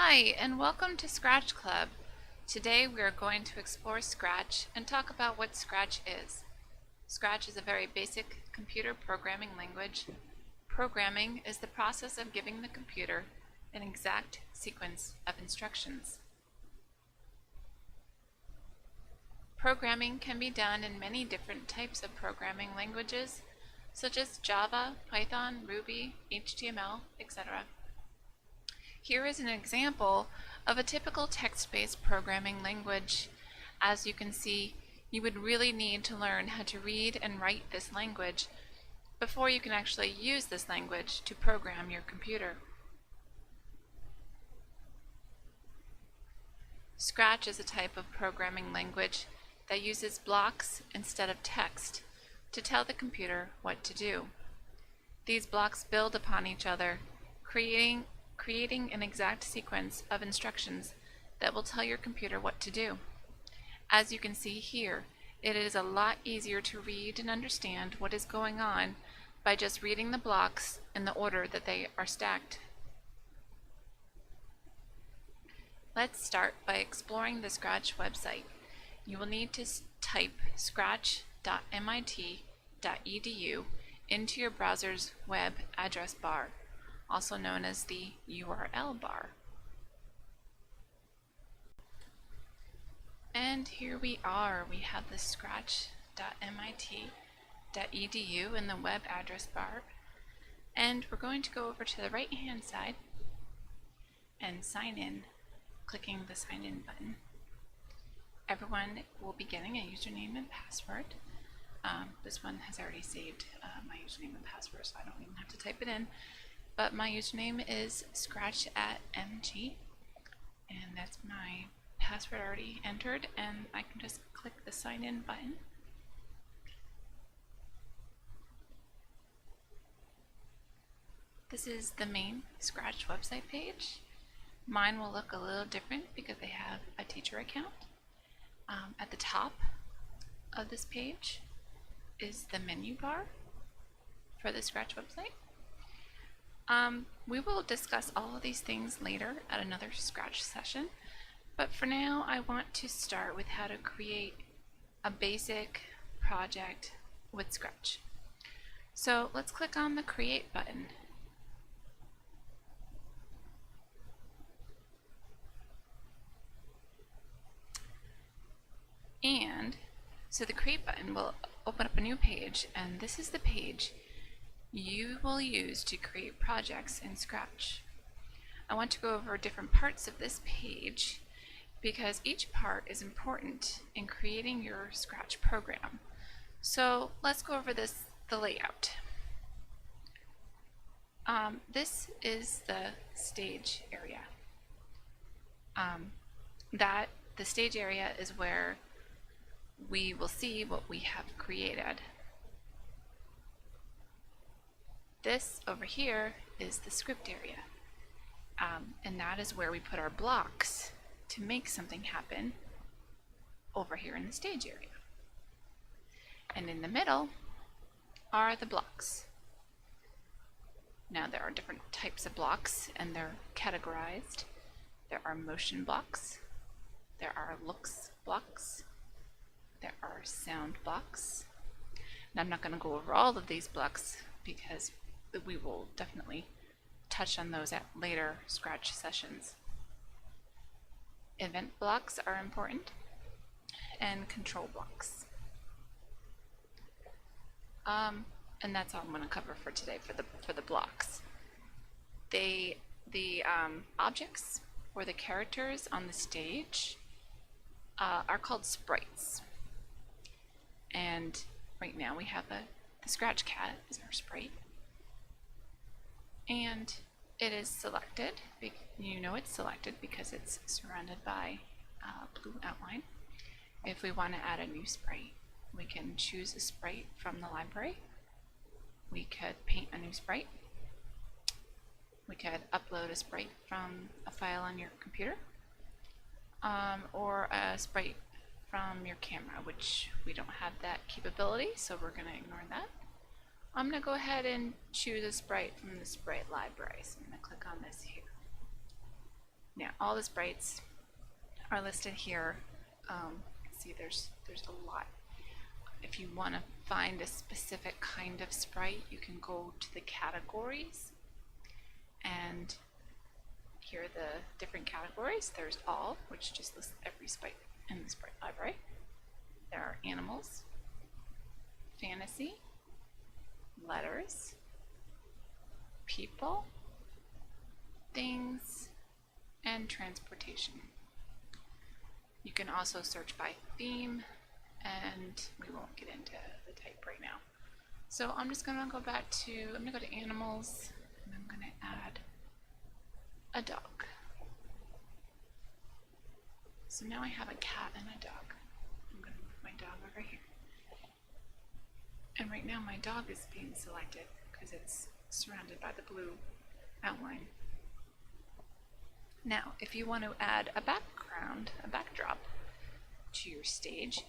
Hi, and welcome to Scratch Club. Today we are going to explore Scratch and talk about what Scratch is. Scratch is a very basic computer programming language. Programming is the process of giving the computer an exact sequence of instructions. Programming can be done in many different types of programming languages, such as Java, Python, Ruby, HTML, etc. Here is an example of a typical text-based programming language. As you can see, you would really need to learn how to read and write this language before you can actually use this language to program your computer. Scratch is a type of programming language that uses blocks instead of text to tell the computer what to do. These blocks build upon each other, creating an exact sequence of instructions that will tell your computer what to do. As you can see here, it is a lot easier to read and understand what is going on by just reading the blocks in the order that they are stacked. Let's start by exploring the Scratch website. You will need to type scratch.mit.edu into your browser's web address bar, also known as the URL bar. And here we are. We have the scratch.mit.edu in the web address bar. And we're going to go over to the right hand side and sign in, clicking the sign in button. Everyone will be getting a username and password. This one has already saved my username and password, so I don't even have to type it in. But my username is scratch@mg, and that's my password already entered, and I can just click the sign in button. This is the main Scratch website page. Mine will look a little different because I have a teacher account. At the top of this page is the menu bar for the Scratch website. We will discuss all of these things later at another Scratch session, but for now I want to start with how to create a basic project with Scratch. So let's click on the Create button. And so the Create button will open up a new page, and this is the page you will use to create projects in Scratch. I want to go over different parts of this page because each part is important in creating your Scratch program. So let's go over the layout. This is the stage area. The stage area is where we will see what we have created. This over here is the script area, and that is where we put our blocks to make something happen over here in the stage area. And in the middle are the blocks. Now there are different types of blocks, and they're categorized. There are motion blocks, there are looks blocks, there are sound blocks. Now I'm not going to go over all of these blocks because we will definitely touch on those at later Scratch sessions. Event blocks are important, and control blocks. And that's all I'm going to cover for today for the blocks. The objects or the characters on the stage are called sprites. And right now we have the Scratch cat is our sprite. And it is selected. You know it's selected because it's surrounded by a blue outline. If we want to add a new sprite, we can choose a sprite from the library. We could paint a new sprite. We could upload a sprite from a file on your computer, or a sprite from your camera, which we don't have that capability, so we're going to ignore that. I'm going to go ahead and choose a sprite from the sprite library. So I'm going to click on this here. Now all the sprites are listed here. See, there's a lot. If you want to find a specific kind of sprite, you can go to the categories, and here are the different categories. There's all, which just lists every sprite in the sprite library. There are animals, fantasy, letters, people, things, and transportation. You can also search by theme, and we won't get into the type right now. So I'm just going to go back to, I'm going to go to animals, and I'm going to add a dog. So now I have a cat and a dog. I'm going to move my dog over here. And right now my dog is being selected because it's surrounded by the blue outline. Now, if you want to add a background, a backdrop to your stage,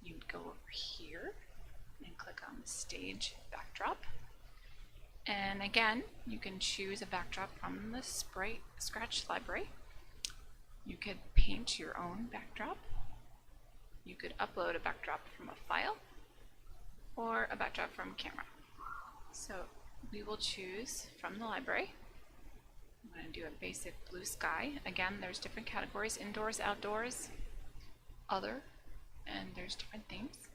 you'd go over here and click on the stage backdrop. And again, you can choose a backdrop from the Sprite Scratch library. You could paint your own backdrop. You could upload a backdrop from a file or a backdrop from camera. So we will choose from the library. I'm going to do a basic blue sky. Again, there's different categories: indoors, outdoors, other, and there's different themes.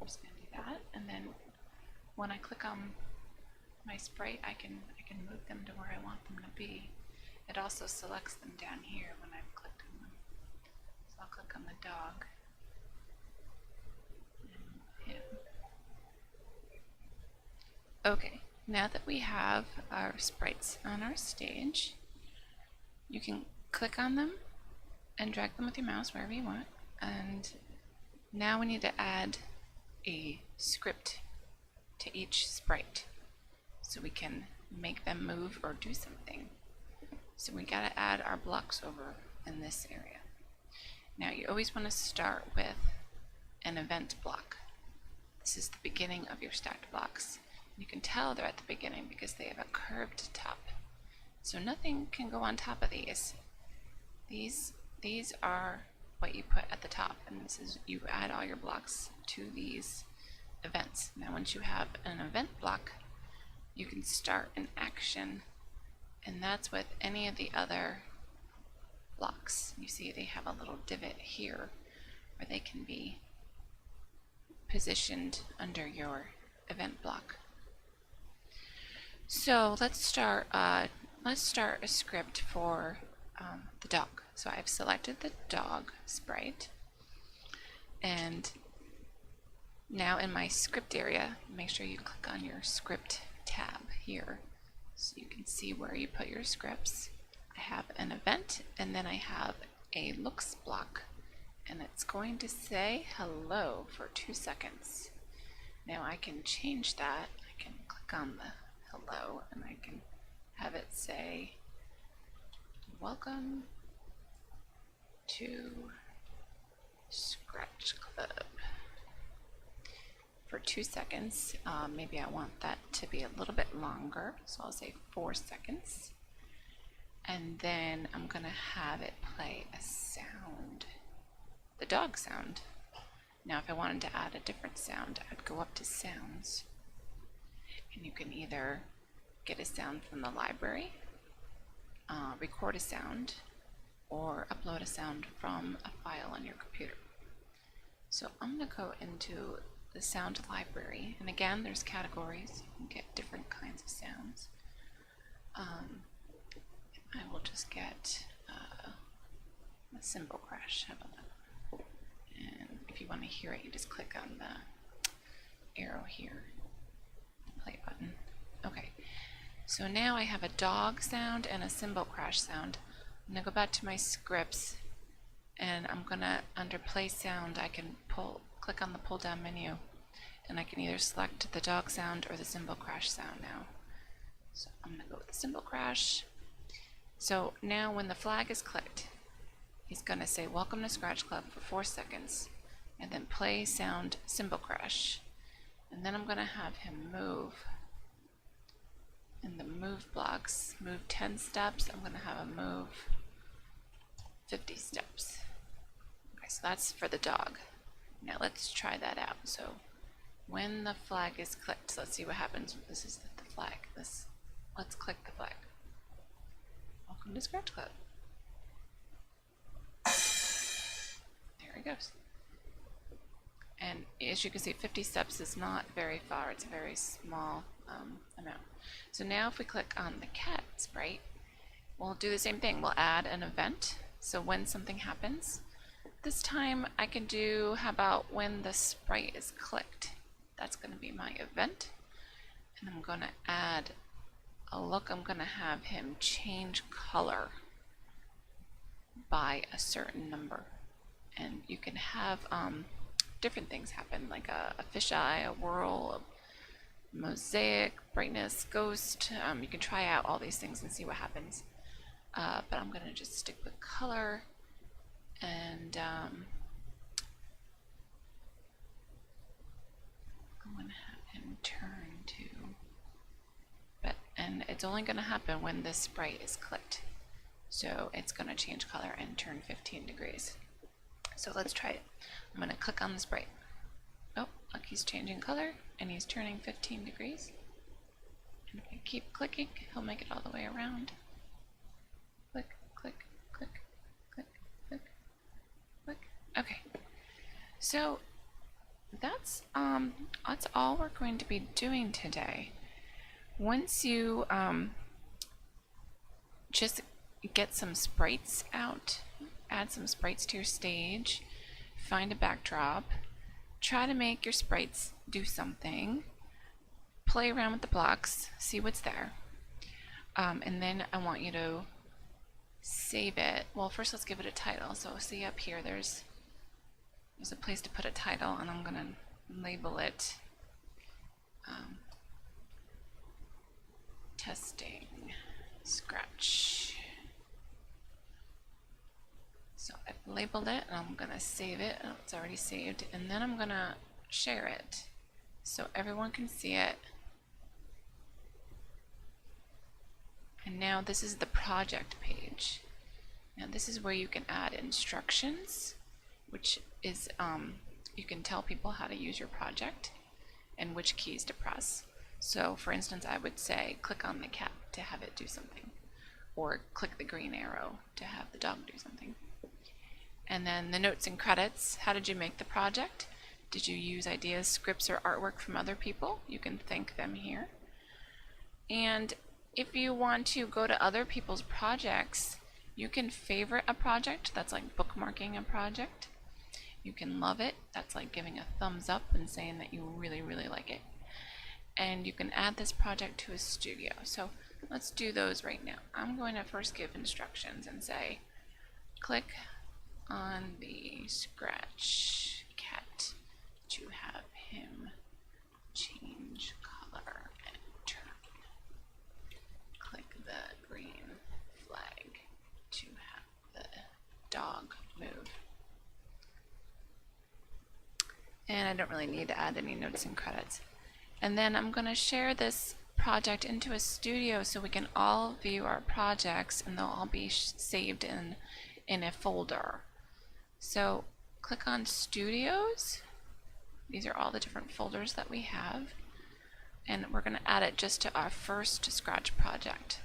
I'm just going to do that, and then when I click on my sprite, I can move them to where I want them to be. It also selects them down here when I've clicked on them. So I'll click on the dog and him. Okay, now that we have our sprites on our stage, you can click on them and drag them with your mouse wherever you want. And now we need to add a script to each sprite so we can make them move or do something. So we gotta add our blocks over in this area. Now you always want to start with an event block. This is the beginning of your stacked blocks. You can tell they're at the beginning because they have a curved top. So nothing can go on top of these. These are what you put at the top, and this is, you add all your blocks to these events. Now once you have an event block, you can start an action, and that's with any of the other blocks. You see they have a little divot here where they can be positioned under your event block. So let's start a script for the dog. So I've selected the dog sprite, and now in my script area, make sure you click on your script tab here so you can see where you put your scripts. I have an event, and then I have a looks block, and it's going to say hello for 2 seconds. Now I can change that. I can click on the hello, and I can have it say welcome to Scratch Club for 2 seconds. Maybe I want that to be a little bit longer, so I'll say 4 seconds. And then I'm going to have it play a sound, the dog sound. Now if I wanted to add a different sound, I'd go up to sounds, and you can either get a sound from the library, record a sound, or upload a sound from a file on your computer. So I'm going to go into the sound library, and again there's categories. You can get different kinds of sounds. I will just get a cymbal crash. How about that? And if you want to hear it, you just click on the arrow here, the play button. Okay, so now I have a dog sound and a cymbal crash sound. I'm going to go back to my scripts, and I'm going to, under play sound, I can click on the pull down menu, and I can either select the dog sound or the cymbal crash sound now. So I'm going to go with the cymbal crash. So now when the flag is clicked, he's going to say welcome to Scratch Club for 4 seconds, and then play sound cymbal crash. And then I'm going to have him move in the move blocks, move 10 steps, I'm going to have a move 50 steps. Okay, so that's for the dog. Now let's try that out. So when the flag is clicked, so let's see what happens. This is the flag. Let's click the flag. Welcome to Scratch Club. There he goes. And as you can see, 50 steps is not very far. It's a very small amount. So now if we click on the cat sprite, we'll do the same thing. We'll add an event. So when something happens, this time I can do, how about when the sprite is clicked? That's going to be my event. And I'm going to add a look. I'm going to have him change color by a certain number. And you can have different things happen, like a fisheye, a whirl, a mosaic, brightness, ghost. You can try out all these things and see what happens. But I'm going to just stick with color, and I'm going to have him turn to, and it's only going to happen when this sprite is clicked. So it's going to change color and turn 15 degrees. So let's try it. I'm going to click on the sprite. Oh, look, he's changing color and he's turning 15 degrees. And if I keep clicking, he'll make it all the way around. Click, click, click, click, click, click. Okay. So that's all we're going to be doing today. Once you just get some sprites out, add some sprites to your stage, find a backdrop, try to make your sprites do something, play around with the blocks, see what's there, and then I want you to save it. Well, first let's give it a title. So see up here, there's a place to put a title, and I'm gonna label it testing Scratch. So I've labeled it, and I'm gonna save it. Oh, it's already saved, and then I'm gonna share it so everyone can see it. And now this is the project page. Now this is where you can add instructions, which is you can tell people how to use your project and which keys to press. So for instance, I would say click on the cat to have it do something, or click the green arrow to have the dog do something. And then the notes and credits. How did you make the project? Did you use ideas, scripts, or artwork from other people? You can thank them here. And if you want to go to other people's projects, you can favorite a project. That's like bookmarking a project. You can love it. That's like giving a thumbs up and saying that you really, really like it. And you can add this project to a studio. So let's do those right now. I'm going to first give instructions and say, click on the Scratch cat to have him change color and turn. Click the green flag to have the dog move. And I don't really need to add any notes and credits. And then I'm going to share this project into a studio so we can all view our projects, and they'll all be saved in a folder. So click on Studios. These are all the different folders that we have, and we're going to add it just to our first Scratch project.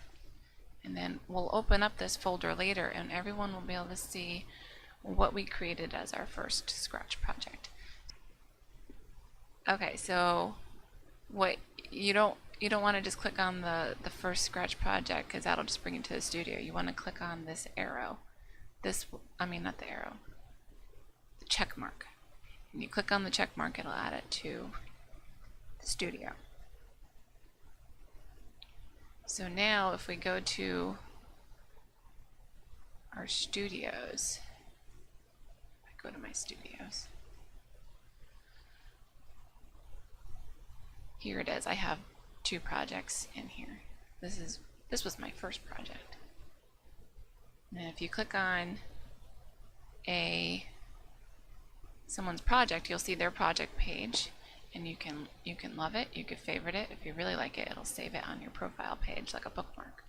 And then we'll open up this folder later, and everyone will be able to see what we created as our first Scratch project. Okay, so what you don't want to just click on the first Scratch project, because that'll just bring you to the studio. You want to click on this arrow. Not the arrow, the check mark. And you click on the check mark, it'll add it to the studio. So now if we go to our studios, I go to my studios. Here it is. I have 2 projects in here. This was my first project. And if you click on someone's project, you'll see their project page, and you can love it, you could favorite it. If you really like it, it'll save it on your profile page like a bookmark.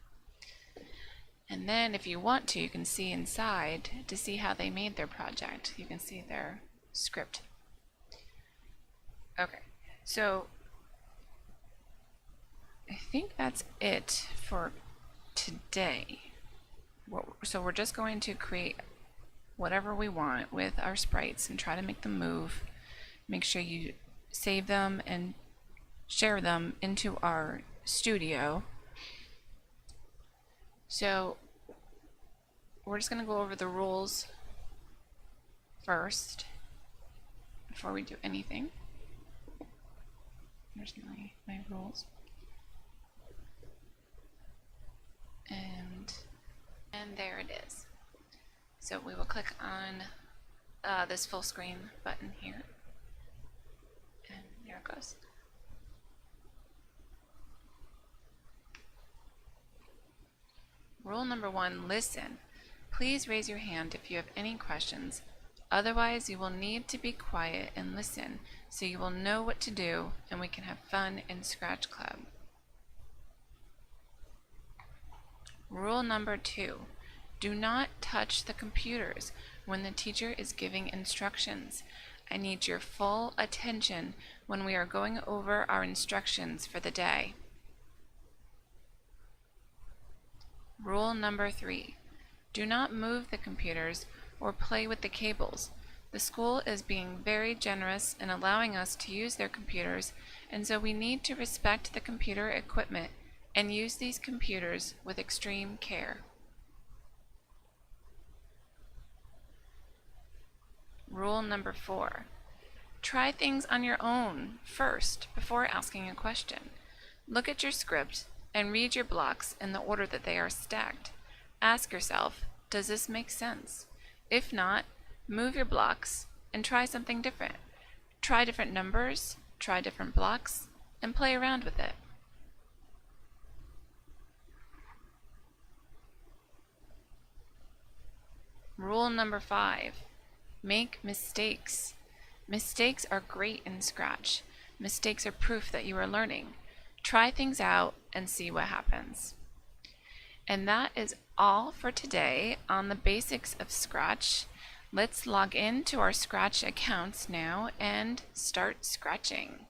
And then if you want to, you can see inside to see how they made their project. You can see their script. Okay, so I think that's it for today. So we're just going to create whatever we want with our sprites and try to make them move. Make sure you save them and share them into our studio. So we're just going to go over the rules first before we do anything. Here's my rules. And there it is. So we will click on this full screen button here. And there it goes. Rule number 1, listen. Please raise your hand if you have any questions. Otherwise, you will need to be quiet and listen so you will know what to do and we can have fun in Scratch Club. Rule number 2, do not touch the computers when the teacher is giving instructions. I need your full attention when we are going over our instructions for the day. Rule number 3, do not move the computers or play with the cables. The school is being very generous in allowing us to use their computers, and so we need to respect the computer equipment and use these computers with extreme care. Rule number 4, try things on your own first before asking a question. Look at your script and read your blocks in the order that they are stacked. Ask yourself, does this make sense? If not, move your blocks and try something different. Try different numbers, try different blocks, and play around with it. Rule number 5, make mistakes. Mistakes are great in Scratch. Mistakes are proof that you are learning. Try things out and see what happens. And that is all for today on the basics of Scratch. Let's log in to our Scratch accounts now and start scratching.